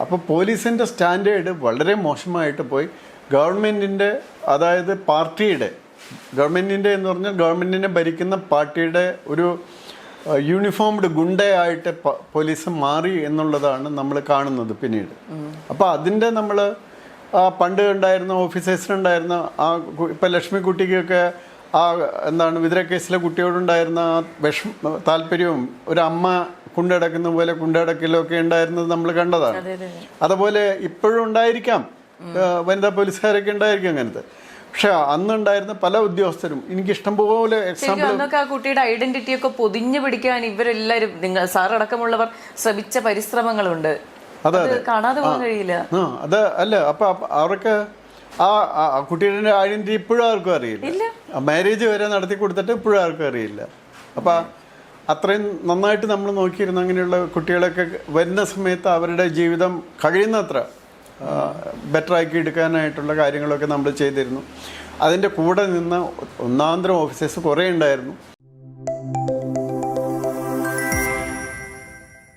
അപ്പോൾ പോലീസിൻ്റെ സ്റ്റാൻഡേർഡ് വളരെ മോശമായിട്ട് പോയി. ഗവൺമെൻറ്റിൻ്റെ, അതായത് പാർട്ടിയുടെ, ഗവൺമെൻറ്റിൻ്റെ എന്ന് പറഞ്ഞാൽ ഗവൺമെൻറ്റിനെ ഭരിക്കുന്ന പാർട്ടിയുടെ ഒരു യൂണിഫോംഡ് ഗുണ്ടയായിട്ട് പോലീസ് മാറി എന്നുള്ളതാണ് നമ്മൾ കാണുന്നത് പിന്നീട്. അപ്പോൾ അതിൻ്റെ നമ്മൾ പണ്ട് ഉണ്ടായിരുന്ന ഓഫീസേഴ്സിനുണ്ടായിരുന്ന ഇപ്പം ലക്ഷ്മിക്കുട്ടിക്കൊക്കെ എന്താണ് വിതുര കേസിലെ കുട്ടിയോടുണ്ടായിരുന്ന താല്പര്യവും ഒരു അമ്മ കൊണ്ടടക്കുന്ന പോലെ കൊണ്ടടക്കലൊക്കെ ഉണ്ടായിരുന്നത് നമ്മൾ കണ്ടതാണ്. അതുപോലെ ഇപ്പോഴും ഉണ്ടായിരിക്കാം, വനിതാ പോലീസുകാരൊക്കെ ഉണ്ടായിരിക്കും അങ്ങനത്തെ. പക്ഷെ അന്നുണ്ടായിരുന്ന പല ഉദ്യോഗസ്ഥരും എനിക്ക് ഇഷ്ടംപോലെ എക്സാമ്പിൾ. ആ കുട്ടിയുടെ ഐഡന്റിറ്റി ഒക്കെ പൊതിഞ്ഞു പിടിക്കാൻ ഇവരെല്ലാരും, നിങ്ങൾ സാർ അടക്കമുള്ളവർ ശ്രമിച്ച പരിശ്രമങ്ങളുണ്ട്. അതെ, കാണാതെ പോകാൻ കഴിയില്ല. അത് അല്ല, അപ്പൊ അവർക്ക് ആ കുട്ടിയുടെ ഐഡന്റിറ്റി ഇപ്പോഴും ആർക്കും അറിയില്ല. മാരേജ് വരെ നടത്തി കൊടുത്തിട്ട് ഇപ്പോഴും ആർക്കും അറിയില്ല. അപ്പൊ അത്രയും നന്നായിട്ട് നമ്മൾ നോക്കിയിരുന്ന അങ്ങനെയുള്ള കുട്ടികളൊക്കെ വരുന്ന സമയത്ത് അവരുടെ ജീവിതം കഴിയുന്നത്ര ബെറ്ററാക്കി എടുക്കാനായിട്ടുള്ള കാര്യങ്ങളൊക്കെ നമ്മൾ ചെയ്തിരുന്നു. അതിൻ്റെ കൂടെ നിന്ന് ഒന്നാന്തരം ഓഫീസേഴ്സ് കുറേ ഉണ്ടായിരുന്നു.